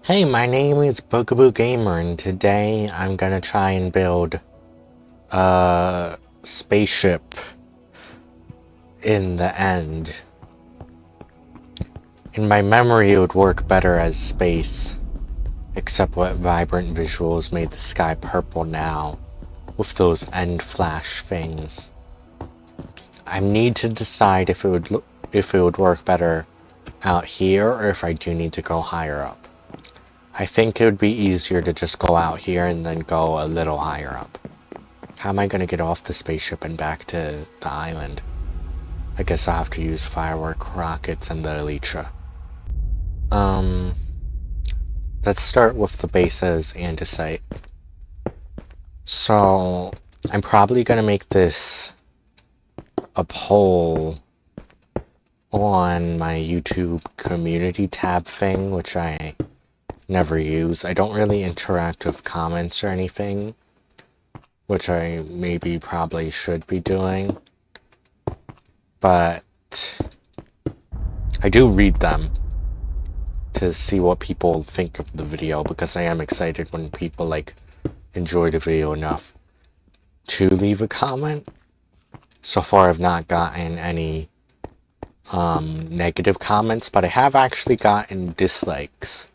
Hey, my name is Bookaboo Gamer, and today I'm gonna try and build a spaceship in the end. In my memory, it would work better as space, except what vibrant visuals made the sky purple now, with those end flash things. I need to decide if it would work better out here or if I do need to go higher up. I think it would be easier to just go out here and then go a little higher up. How am I going to get off the spaceship and back to the island? I guess I'll have to use firework rockets and the elytra. Let's start with the base's andesite. So, I'm probably going to make this a poll on my YouTube community tab thing, which I never use. I don't really interact with comments or anything, which I probably should be doing, but I do read them to see what people think of the video, because I am excited when people enjoy the video enough to leave a comment. So far I've not gotten any negative comments, but I have actually gotten dislikes,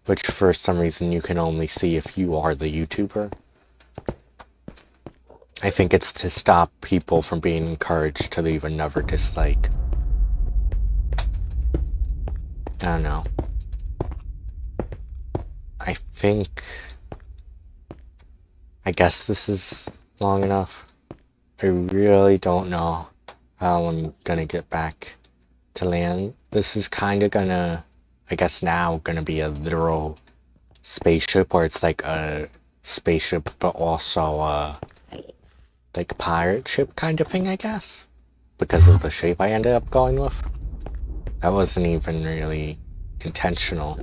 which for some reason you can only see if you are the YouTuber. I think it's to stop people from being encouraged to leave another dislike. I don't know. I guess this is long enough. I really don't know how I'm gonna get back to land. This is kind of gonna, I guess now, gonna be a literal spaceship, where it's like a spaceship but also a pirate ship kind of thing, I guess, because of the shape I ended up going with. That wasn't even really intentional.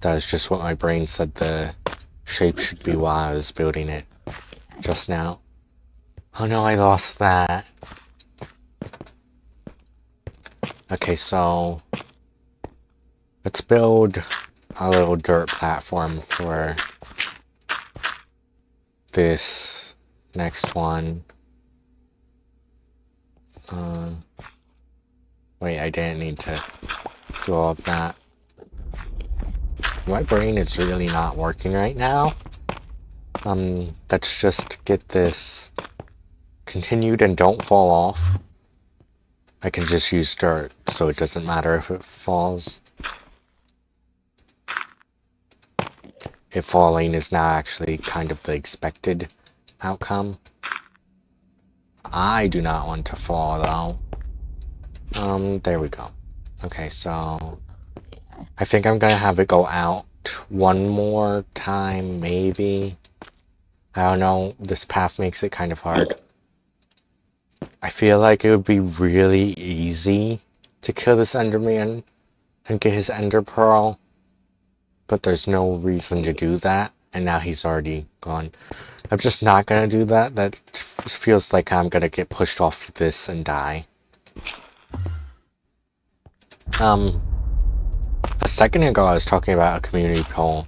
That was just what my brain said the shape should be while I was building it just now. Oh no, I lost that. Okay, so let's build a little dirt platform for this next one. Wait, I didn't need to do all of that. My brain is really not working right now. Let's just get this continued and don't fall off. I can just use dirt, so it doesn't matter if it falls. If falling is now actually kind of the expected outcome. I do not want to fall, though. There we go. Okay, so I think I'm gonna have it go out one more time, maybe. I don't know, this path makes it kind of hard. I feel like it would be really easy to kill this Enderman and get his Ender Pearl, but there's no reason to do that, and now he's already gone. I'm just not gonna do that. That feels like I'm gonna get pushed off this and die. A second ago I was talking about a community poll,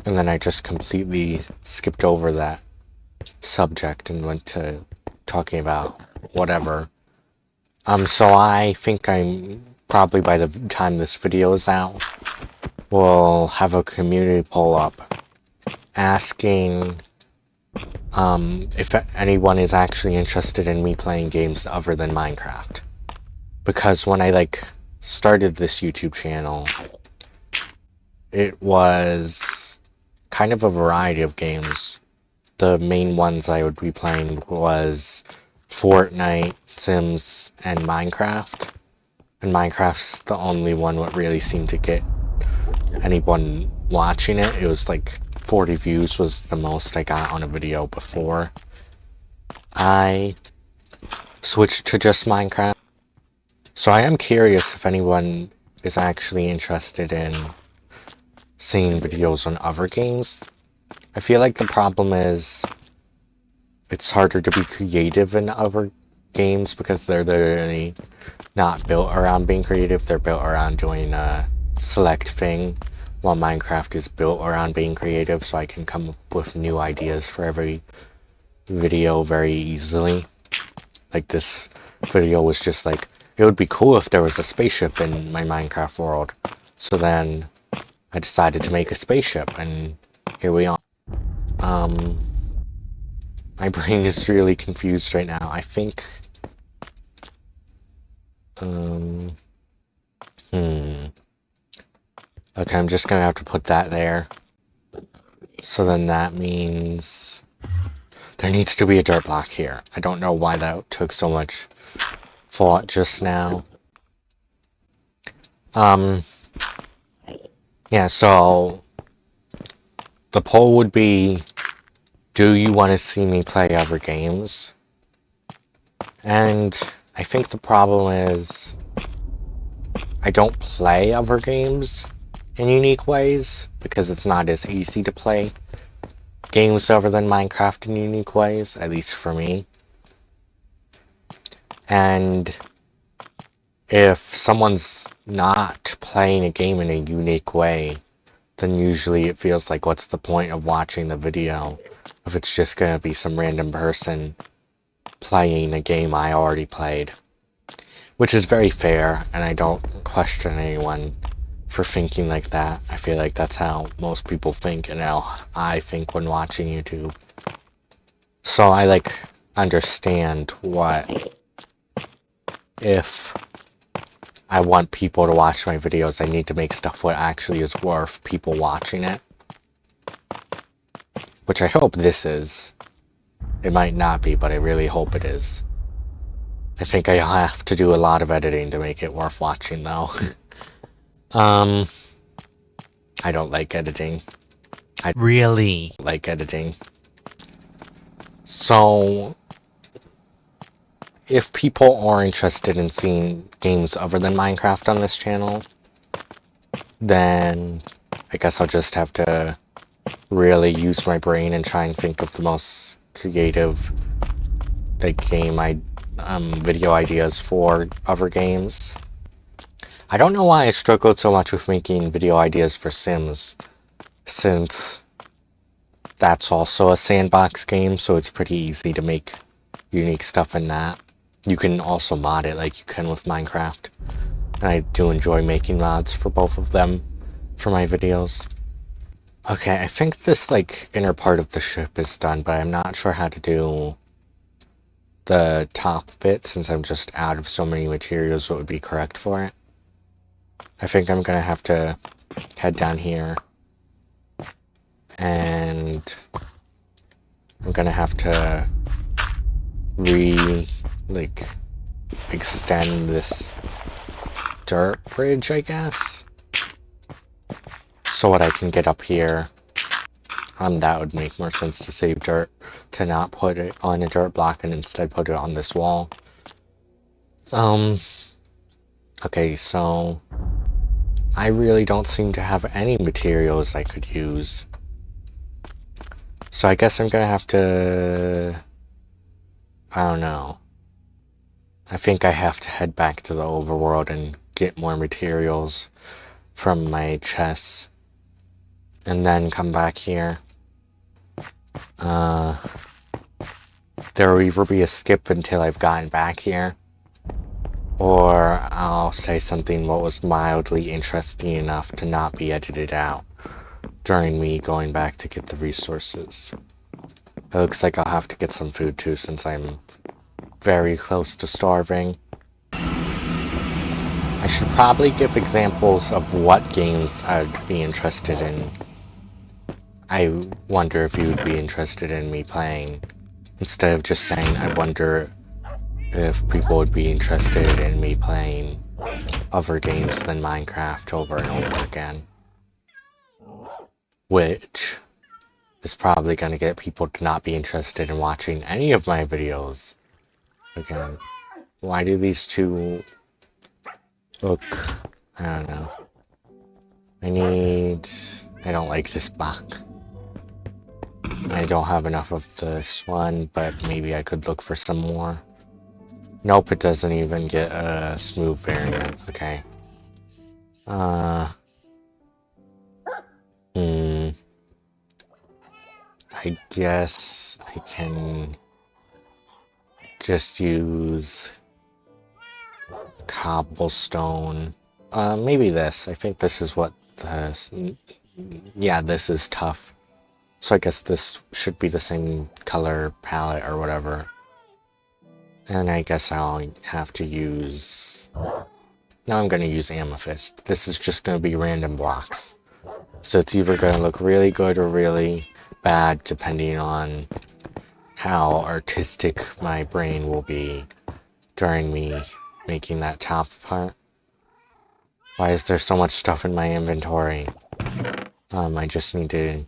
and then I just completely skipped over that subject and went to talking about whatever. So I think I'm probably, by the time this video is out, we'll have a community poll up asking if anyone is actually interested in me playing games other than Minecraft. Because when I started this YouTube channel, it was kind of a variety of games. The main ones I would be playing was Fortnite, Sims, and Minecraft. And Minecraft's the only one that really seemed to get anyone watching it. It was 40 views was the most I got on a video before I switched to just Minecraft. So I am curious if anyone is actually interested in seeing videos on other games. I feel like the problem is it's harder to be creative in other games because they're literally not built around being creative. They're built around doing a select thing, while Minecraft is built around being creative, so I can come up with new ideas for every video very easily. Like this video was just like, it would be cool if there was a spaceship in my Minecraft world. So then I decided to make a spaceship, and here we are. My brain is really confused right now. I think... Okay, I'm just gonna have to put that there. So then that means... there needs to be a dirt block here. I don't know why that took so much thought just now. Yeah, so... the poll would be... do you want to see me play other games? And I think the problem is... I don't play other games in unique ways, because it's not as easy to play games other than Minecraft in unique ways, at least for me. And if someone's not playing a game in a unique way, then usually it feels like, what's the point of watching the video if it's just gonna be some random person playing a game I already played? Which is very fair, and I don't question anyone for thinking like that. I feel like that's how most people think, and how I think when watching YouTube. So I understand what, if I want people to watch my videos, I need to make stuff what actually is worth people watching it. Which I hope this is. It might not be, but I really hope it is. I think I have to do a lot of editing to make it worth watching, though. I don't like editing. I really like editing. So, if people are interested in seeing games other than Minecraft on this channel, then I guess I'll just have to really use my brain and try and think of the most creative video ideas for other games. I don't know why I struggled so much with making video ideas for Sims, since that's also a sandbox game, so it's pretty easy to make unique stuff in that. You can also mod it like you can with Minecraft, and I do enjoy making mods for both of them for my videos. Okay, I think this inner part of the ship is done, but I'm not sure how to do the top bit, since I'm just out of so many materials what would be correct for it. I think I'm gonna have to head down here, and I'm gonna have to extend this dirt bridge, I guess, so that I can get up here. That would make more sense to save dirt, to not put it on a dirt block and instead put it on this wall. Okay, so I really don't seem to have any materials I could use. So I guess I'm gonna have to... I don't know. I think I have to head back to the overworld and get more materials from my chests, and then come back here. There will either be a skip until I've gotten back here, or I'll say something what was mildly interesting enough to not be edited out during me going back to get the resources. It looks like I'll have to get some food too, since I'm very close to starving. I should probably give examples of what games I'd be interested in. I wonder if you would be interested in me playing, instead of just saying I wonder if people would be interested in me playing other games than Minecraft over and over again. Which is probably going to get people to not be interested in watching any of my videos. Again, why do these two look... I don't know. I don't like this block. I don't have enough of this one, but maybe I could look for some more. Nope, it doesn't even get a smooth variant. Okay. I guess I can just use cobblestone. Maybe this. I think this is what the... Yeah, this is tough. So I guess this should be the same color palette or whatever. And I guess I'll have to use... Now I'm going to use amethyst. This is just going to be random blocks. So it's either going to look really good or really bad depending on how artistic my brain will be during me making that top part. Why is there so much stuff in my inventory? I just need to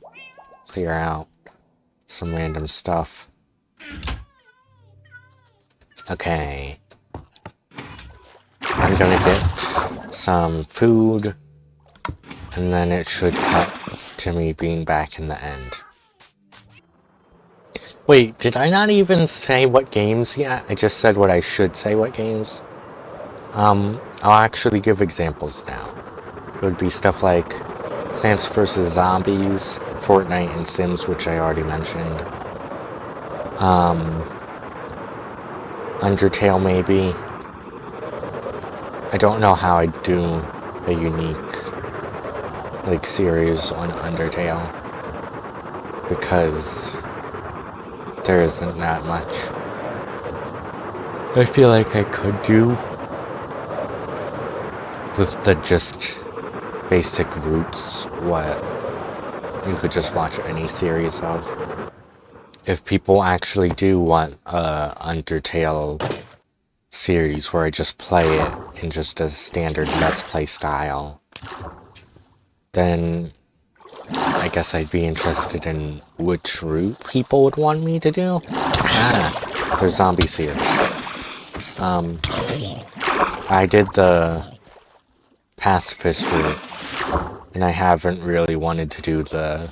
clear out some random stuff. Okay. I'm gonna get some food, and then it should cut to me being back in the end. Wait, did I not even say what games yet? I just said what I should say what games. I'll actually give examples now. It would be stuff like Plants vs. Zombies, Fortnite, and Sims, which I already mentioned. Undertale, maybe. I don't know how I'd do a unique, like, series on Undertale, because there isn't that much. I feel like I could do with the just basic roots what you could just watch any series of. If people actually do want a Undertale series where I just play it in just a standard Let's Play style, then I guess I'd be interested in which route people would want me to do. Ah, there's zombies here. I did the pacifist route, and I haven't really wanted to do the...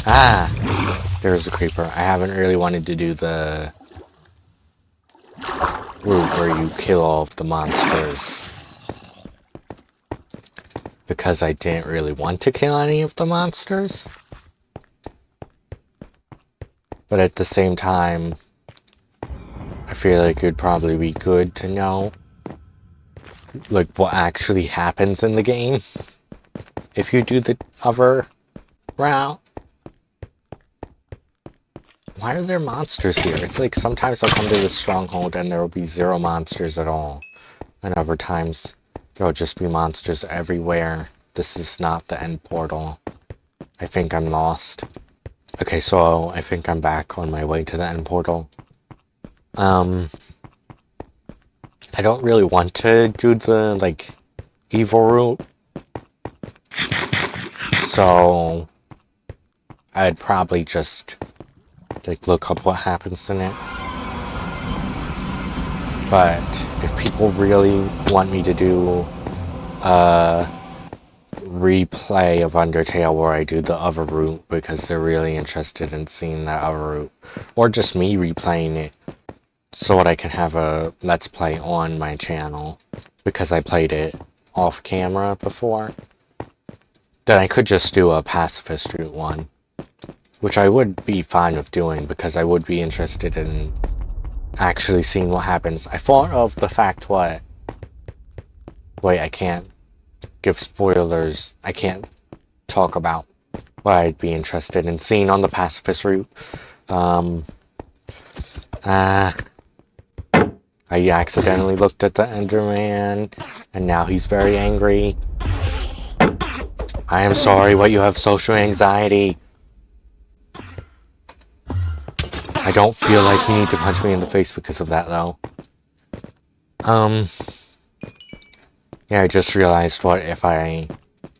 Ah! There's a creeper. I haven't really wanted to do the route where you kill all of the monsters, because I didn't really want to kill any of the monsters. But at the same time, I feel like it'd probably be good to know, like, what actually happens in the game if you do the other route. Why are there monsters here? It's like sometimes I'll come to this stronghold and there will be 0 monsters at all. And other times there will just be monsters everywhere. This is not the end portal. I think I'm lost. Okay, so I think I'm back on my way to the end portal. I don't really want to do the, like, evil route. So I'd probably just, like, look up what happens in it. But if people really want me to do a replay of Undertale where I do the other route because they're really interested in seeing that other route, or just me replaying it so that I can have a Let's Play on my channel because I played it off camera before, then I could just do a pacifist route one, which I would be fine with doing because I would be interested in actually seeing what happens. I thought of the fact what... Wait, I can't give spoilers. I can't talk about what I'd be interested in seeing on the pacifist route. I accidentally looked at the Enderman, and now he's very angry. I am sorry, but you have social anxiety. I don't feel like you need to punch me in the face because of that, though. Yeah, I just realized what if I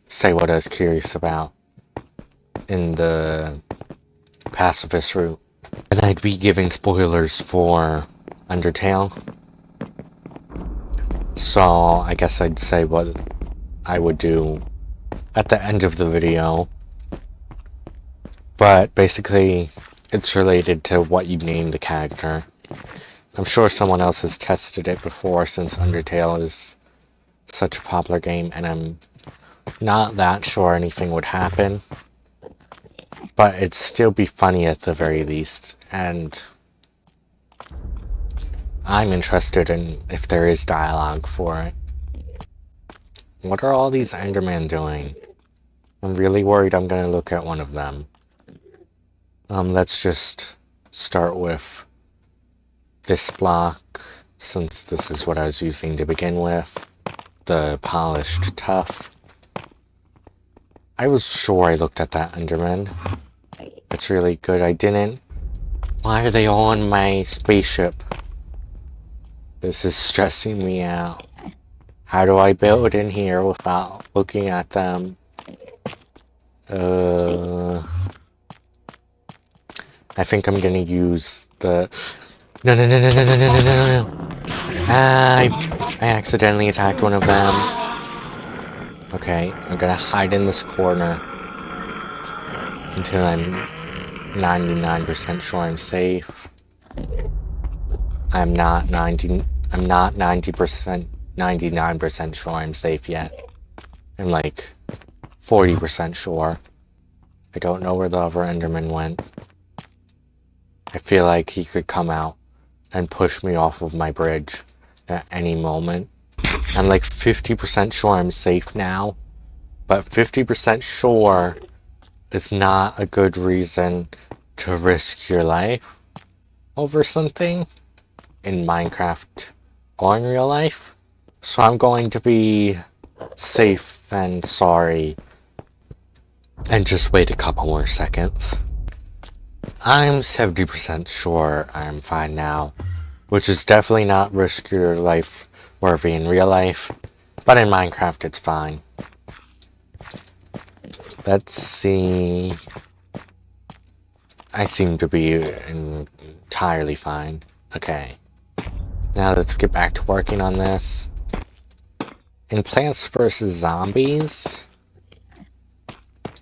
say what I was curious about in the pacifist route, and I'd be giving spoilers for Undertale. So I guess I'd say what I would do at the end of the video. But basically, it's related to what you name the character. I'm sure someone else has tested it before since Undertale is such a popular game, and I'm not that sure anything would happen. But it'd still be funny at the very least, and I'm interested in if there is dialogue for it. What are all these Endermen doing? I'm really worried I'm gonna look at one of them. Let's just start with this block, since this is what I was using to begin with. The polished tough. I was sure I looked at that Enderman. It's really good I didn't. Why are they all on my spaceship? This is stressing me out. How do I build in here without looking at them? I think I'm gonna use the... No. I accidentally attacked one of them. Okay, I'm gonna hide in this corner until I'm 99% sure I'm safe. I'm not 90%, 99% sure I'm safe yet. I'm like 40% sure. I don't know where the other Enderman went. I feel like he could come out and push me off of my bridge at any moment. I'm like 50% sure I'm safe now, but 50% sure is not a good reason to risk your life over something in Minecraft or in real life. So I'm going to be safe and sorry and just wait a couple more seconds. I'm 70% sure I'm fine now, which is definitely not risk your life worthy in real life, but in Minecraft it's fine. Let's see. I seem to be entirely fine. Okay. Now let's get back to working on this. In Plants vs. Zombies,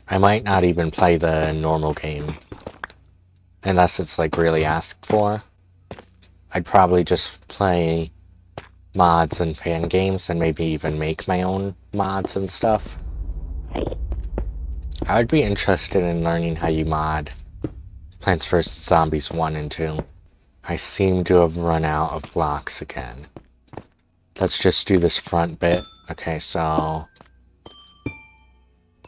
I might not even play the normal game. Unless it's like really asked for. I'd probably just play mods and fan games and maybe even make my own mods and stuff. I would be interested in learning how you mod Plants vs. Zombies 1 and 2. I seem to have run out of blocks again. Let's just do this front bit. Okay, so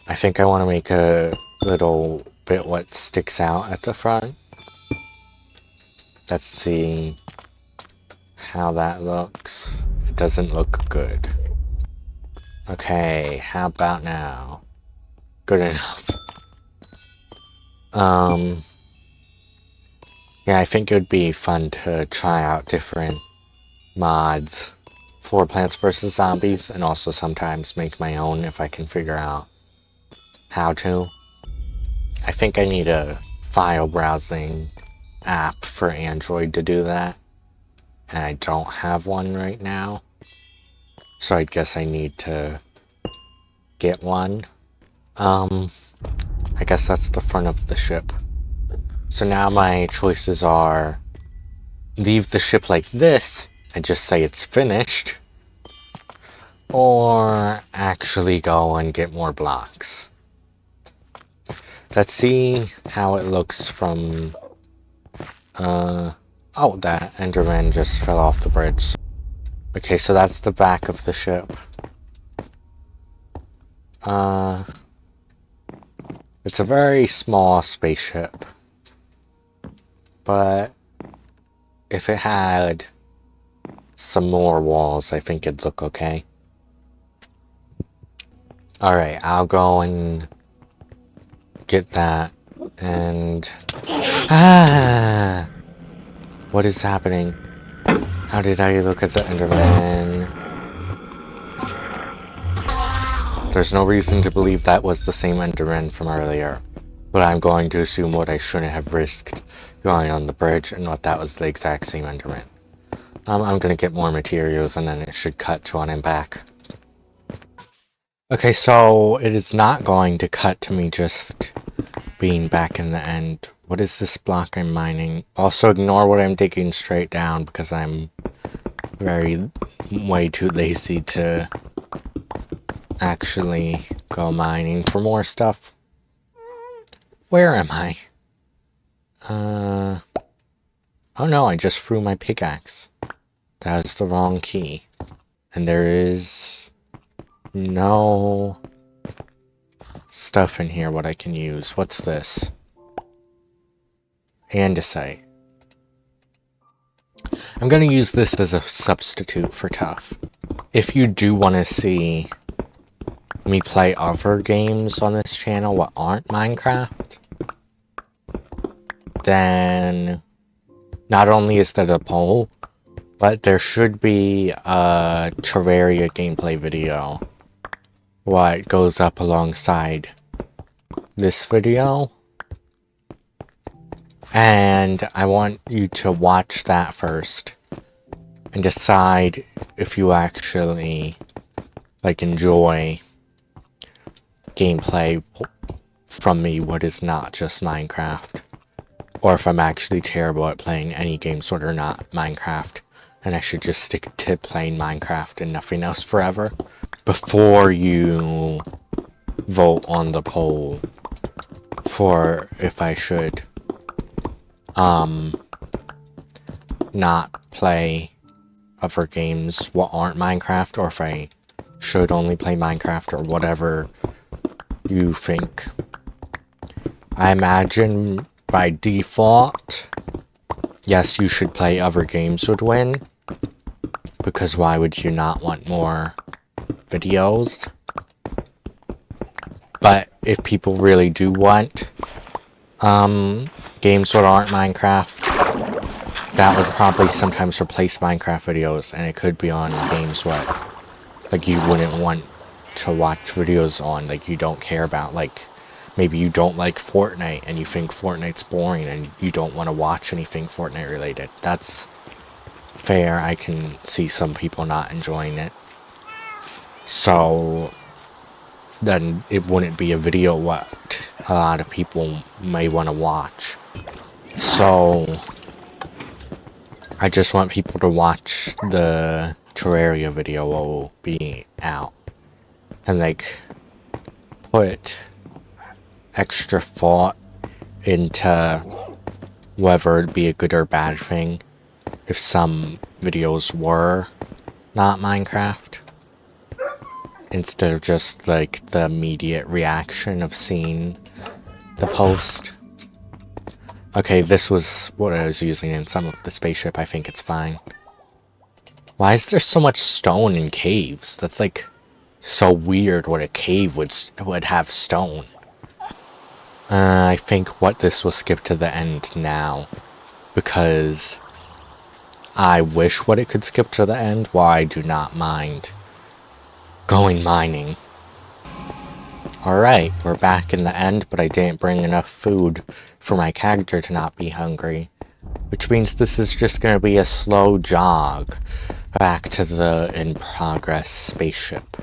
I think I want to make a little bit what sticks out at the front. Let's see how that looks. It doesn't look good. Okay, how about now? Good enough. Yeah, I think it would be fun to try out different mods for Plants vs. Zombies, and also sometimes make my own if I can figure out how to. I think I need a file browsing app for Android to do that, and I don't have one right now, so I guess I need to get one. I guess that's the front of the ship. So now my choices are leave the ship like this and just say it's finished, or actually go and get more blocks. Let's see how it looks from oh, that Enderman just fell off the bridge. Okay, so that's the back of the ship. It's a very small spaceship, but if it had some more walls, I think it'd look okay. Alright, I'll go and get that, and... Ah! What is happening? How did I look at the Enderman? There's no reason to believe that was the same Enderman from earlier, but I'm going to assume what I shouldn't have risked going on the bridge, and what that was the exact same Enderman. I'm gonna get more materials, and then it should cut to when I'm back. Okay, so it is not going to cut to me just being back in the end. What is this block I'm mining? Also ignore what I'm digging straight down, because I'm way too lazy to actually go mining for more stuff. Where am I? Oh no, I just threw my pickaxe. That was the wrong key. And there is no stuff in here what I can use. What's this? Andesite. I'm gonna use this as a substitute for tough. If you do want to see me play other games on this channel what aren't Minecraft, then not only is there a poll, but there should be a Terraria gameplay video what goes up alongside this video. And I want you to watch that first and decide if you actually like enjoy gameplay from me what is not just Minecraft, or if I'm actually terrible at playing any games that are not Minecraft and I should just stick to playing Minecraft and nothing else forever, before you vote on the poll for if I should not play other games what aren't Minecraft, or if I should only play Minecraft, or whatever you think. I imagine by default, yes, you should play other games would win, because why would you not want more videos? But if people really do want games that aren't Minecraft, that would probably sometimes replace Minecraft videos, and it could be on games what like you wouldn't want to watch videos on, like you don't care about, like maybe you don't like Fortnite and you think Fortnite's boring and you don't want to watch anything Fortnite related. That's fair. I can see some people not enjoying it. So then it wouldn't be a video what a lot of people may want to watch. So I just want people to watch the Terraria video will be out and like put extra thought into whether it'd be a good or bad thing if some videos were not Minecraft, instead of just like the immediate reaction of seeing the post. Okay, this was what I was using in some of the spaceship. I think it's fine. Why is there so much stone in caves? That's like so weird what a cave would have stone. I think what this will skip to the end now, because I wish what it could skip to the end while I do not mind going mining. Alright, we're back in the end, but I didn't bring enough food for my character to not be hungry, which means this is just going to be a slow jog back to the in-progress spaceship.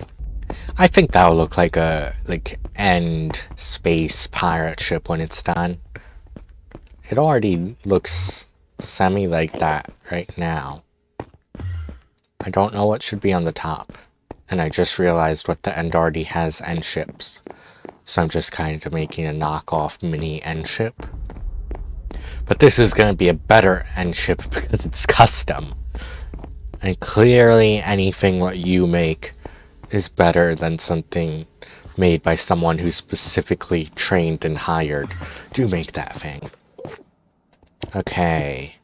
I think that'll look like a end space pirate ship when it's done. It already looks semi like that right now. I don't know what should be on the top, and I just realized what the end already has end ships. So I'm just kind of making a knockoff mini end ship. But this is going to be a better end ship because it's custom. And clearly anything what you make is better than something made by someone who's specifically trained and hired to make that thing. Okay.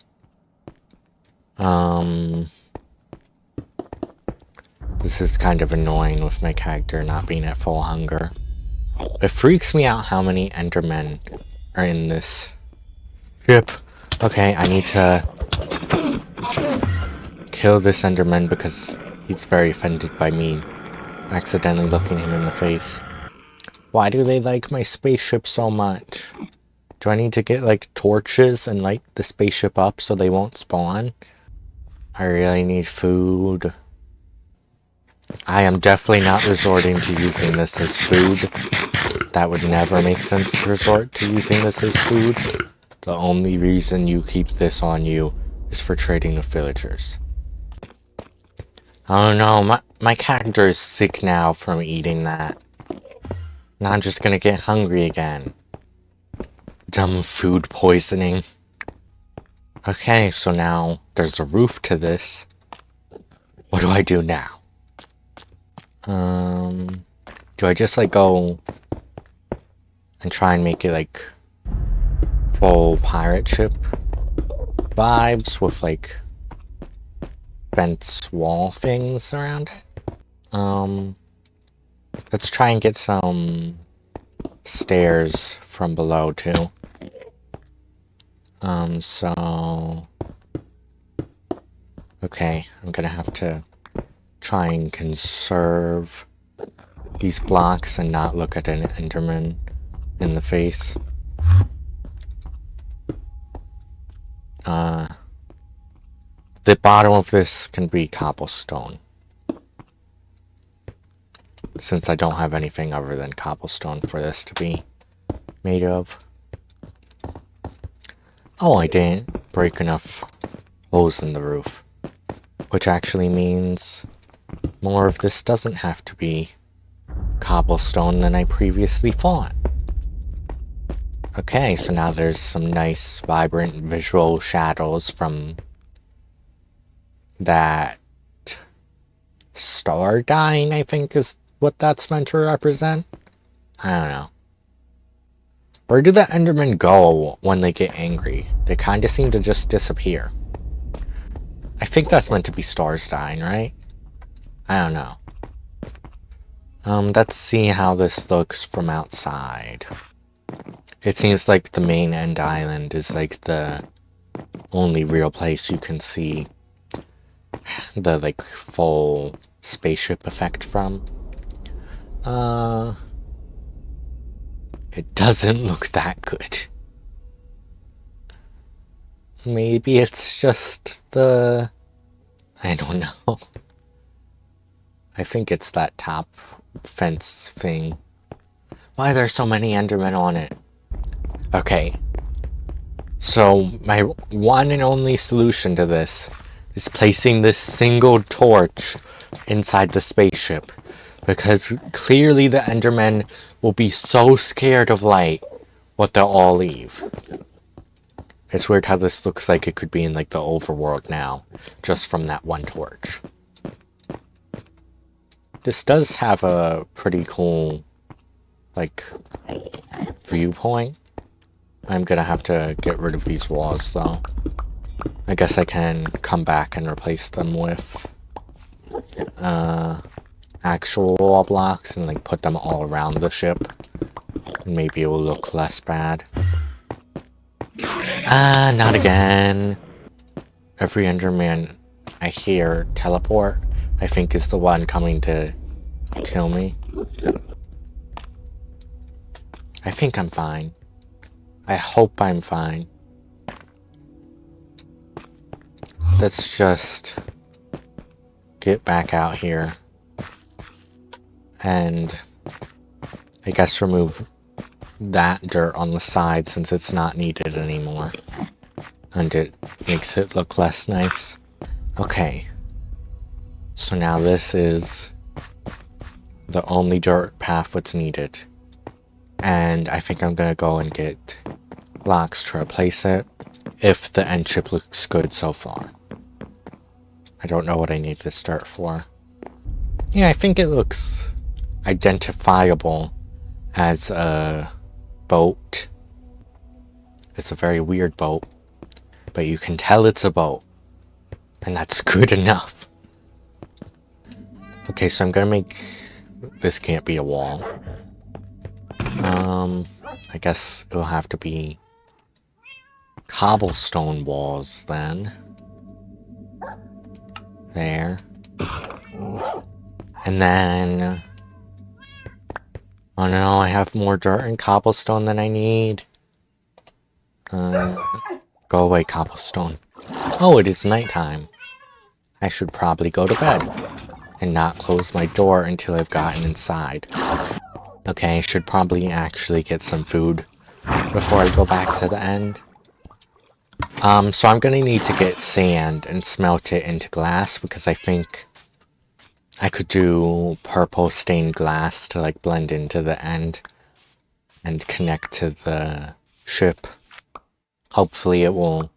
This is kind of annoying with my character not being at full hunger. It freaks me out how many Endermen are in this ship. Okay, I need to kill this Enderman because he's very offended by me accidentally looking him in the face. Why do they like my spaceship so much? Do I need to get like torches and light the spaceship up so they won't spawn? I really need food. I am definitely not resorting to using this as food. That would never make sense to resort to using this as food. The only reason you keep this on you is for trading with villagers. Oh no, my character is sick now from eating that. Now I'm just gonna get hungry again. Dumb food poisoning. Okay, so now there's a roof to this. What do I do now? Do I just like go and try and make it like full pirate ship vibes with like fence wall things around it? Let's try and get some stairs from below too. So okay, I'm gonna have to try and conserve these blocks and not look at an Enderman in the face. The bottom of this can be cobblestone, since I don't have anything other than cobblestone for this to be made of. Oh, I didn't break enough holes in the roof, which actually means more of this doesn't have to be cobblestone than I previously thought. Okay, so now there's some nice, vibrant visual shadows from that star dying, I think is what that's meant to represent. I don't know. Where do the Endermen go when they get angry? They kind of seem to just disappear. I think that's meant to be stars dying, right? I don't know. Let's see how this looks from outside. It seems like the main end island is like the only real place you can see the like full spaceship effect from. It doesn't look that good. Maybe it's just the... I don't know. I think it's that top fence thing. Why are there so many Endermen on it? Okay. So, my one and only solution to this is placing this single torch inside the spaceship. Because clearly the Endermen will be so scared of light, what they'll all leave. It's weird how this looks like it could be in like the overworld now, just from that one torch. This does have a pretty cool, like, viewpoint. I'm gonna have to get rid of these walls though. I guess I can come back and replace them with actual wall blocks and like put them all around the ship. Maybe it will look less bad. Ah, not again. Every Enderman I hear teleport, I think is the one coming to kill me. I think I'm fine. I hope I'm fine. Let's just get back out here and I guess remove that dirt on the side since it's not needed anymore. And it makes it look less nice. Okay. So now this is the only dirt path that's needed. And I think I'm gonna go and get blocks to replace it if the end chip looks good so far. I don't know what I need this dirt for. Yeah, I think it looks identifiable as a boat. It's a very weird boat, but you can tell it's a boat, and that's good enough. Okay, so I'm gonna make... This can't be a wall. I guess it'll have to be cobblestone walls then. There. And then... Oh no, I have more dirt and cobblestone than I need. Go away, cobblestone. Oh, it is nighttime. I should probably go to bed and not close my door until I've gotten inside. Okay, I should probably actually get some food before I go back to the end. So I'm gonna need to get sand and smelt it into glass because I think I could do purple stained glass to like blend into the end and connect to the ship. Hopefully it will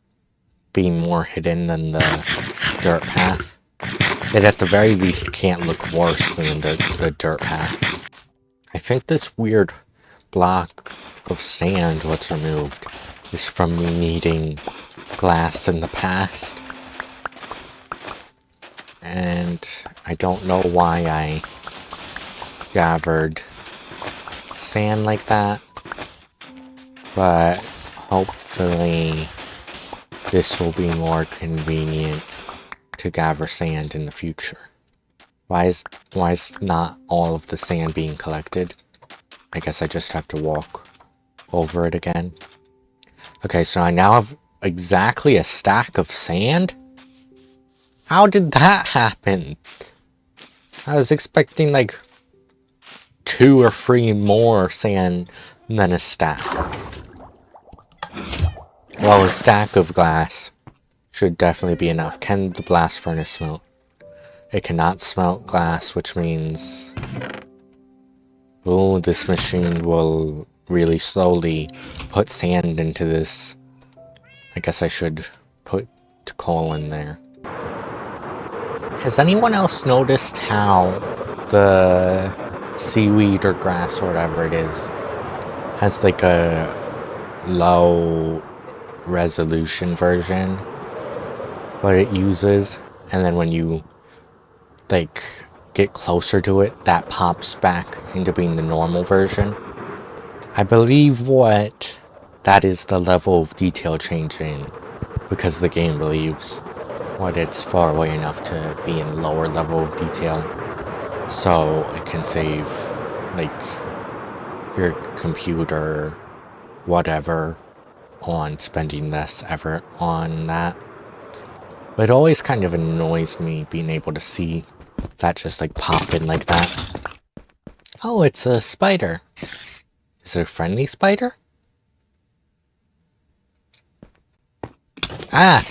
be more hidden than the dirt path. It at the very least can't look worse than the dirt path. I think this weird block of sand what's removed is from me needing glass in the past. And I don't know why I gathered sand like that, but hopefully this will be more convenient to gather sand in the future. Why is not all of the sand being collected? I guess I just have to walk over it again. Okay, so I now have exactly a stack of sand? How did that happen? I was expecting like 2 or 3 more sand than a stack. Well, a stack of glass should definitely be enough. Can the blast furnace smelt? It cannot smelt glass, which means... oh, this machine will really slowly put sand into this. I guess I should put coal in there. Has anyone else noticed how the seaweed or grass or whatever it is has like a low resolution version what it uses, and then when you like get closer to it, that pops back into being the normal version? I believe what that is the level of detail changing, because the game believes what it's far away enough to be in lower level of detail, so it can save like your computer whatever on spending less effort on that. But it always kind of annoys me being able to see that just like pop in like that. Oh, it's a spider. Is it a friendly spider? Ah!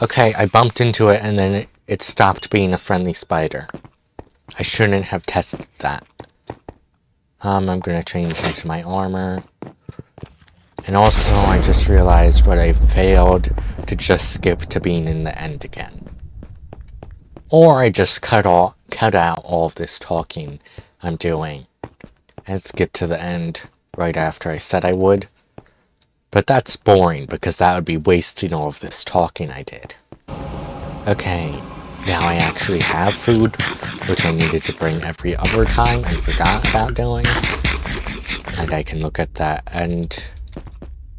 Okay, I bumped into it and then it stopped being a friendly spider. I shouldn't have tested that. I'm gonna change into my armor. And also, I just realized what I failed to just skip to being in the end again. Or I just cut out all of this talking I'm doing and skip to the end right after I said I would. But that's boring, because that would be wasting all of this talking I did. Okay, now I actually have food, which I needed to bring every other time I forgot about doing. And I can look at that end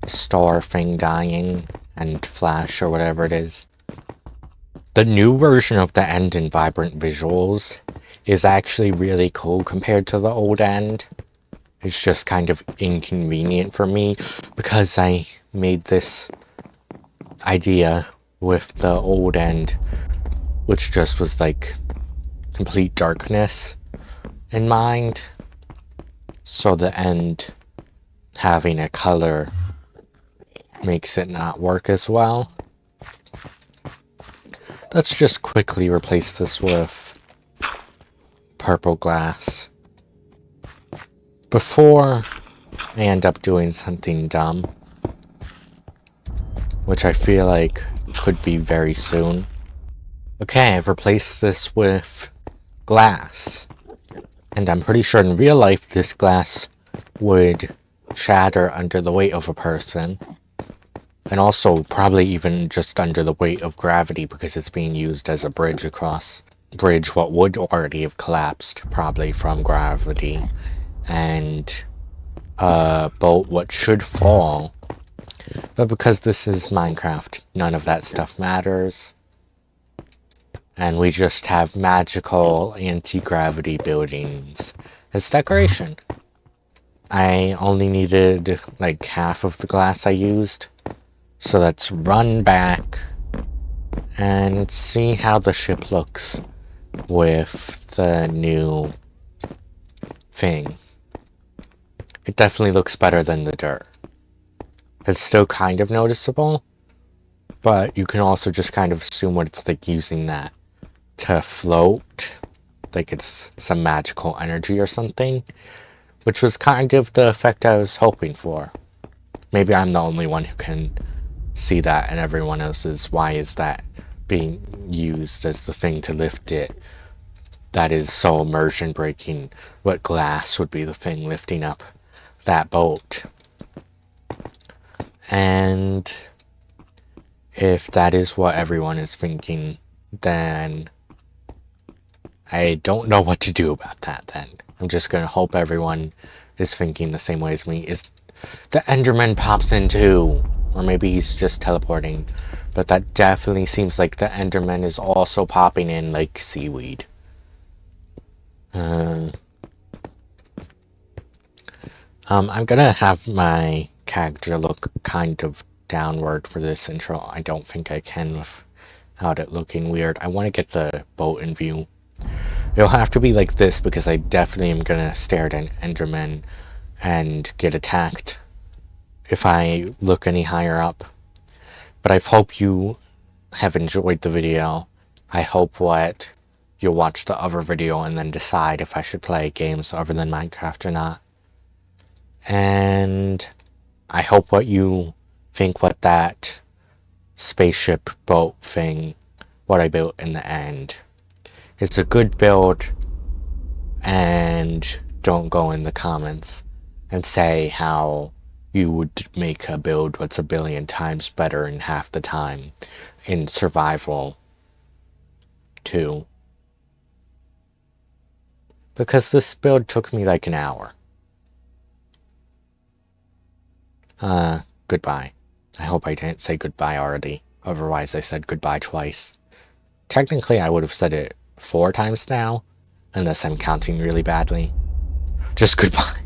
star thing dying and flash or whatever it is. The new version of the end and vibrant visuals is actually really cool compared to the old end. It's just kind of inconvenient for me because I made this idea with the old end, which just was like complete darkness in mind. So the end having a color makes it not work as well. Let's just quickly replace this with purple glass before I end up doing something dumb, which I feel like could be very soon. Okay, I've replaced this with glass, and I'm pretty sure in real life this glass would shatter under the weight of a person, and also probably even just under the weight of gravity, because it's being used as a bridge across what would already have collapsed probably from gravity, and a boat what should fall. But because this is Minecraft, none of that stuff matters, and we just have magical anti-gravity buildings as decoration. I only needed like half of the glass I used, so let's run back and see how the ship looks with the new thing. It definitely looks better than the dirt. It's still kind of noticeable, but you can also just kind of assume what it's like using that to float, like it's some magical energy or something, which was kind of the effect I was hoping for. Maybe I'm the only one who can see that, and everyone else is, why is that being used as the thing to lift it? That is so immersion breaking. What glass would be the thing lifting up that boat? And if that is what everyone is thinking, then I don't know what to do about that then. I'm just gonna hope everyone is thinking the same way as me. Is the Enderman pops in too? Or maybe he's just teleporting. But that definitely seems like the Enderman is also popping in like seaweed. I'm gonna have my character look kind of downward for this intro. I don't think I can without it looking weird. I want to get the boat in view. It'll have to be like this because I definitely am gonna stare at an Enderman and get attacked if I look any higher up. But I hope you have enjoyed the video. I hope you'll watch the other video and then decide if I should play games other than Minecraft or not. And I hope what you think what that spaceship boat thing, what I built in the end. It's a good build, and don't go in the comments and say how you would make a build what's a billion times better in half the time in survival too. Because this build took me like an hour. Goodbye. I hope I didn't say goodbye already. Otherwise I said goodbye twice. Technically I would have said it 4 times now, unless I'm counting really badly. Just goodbye.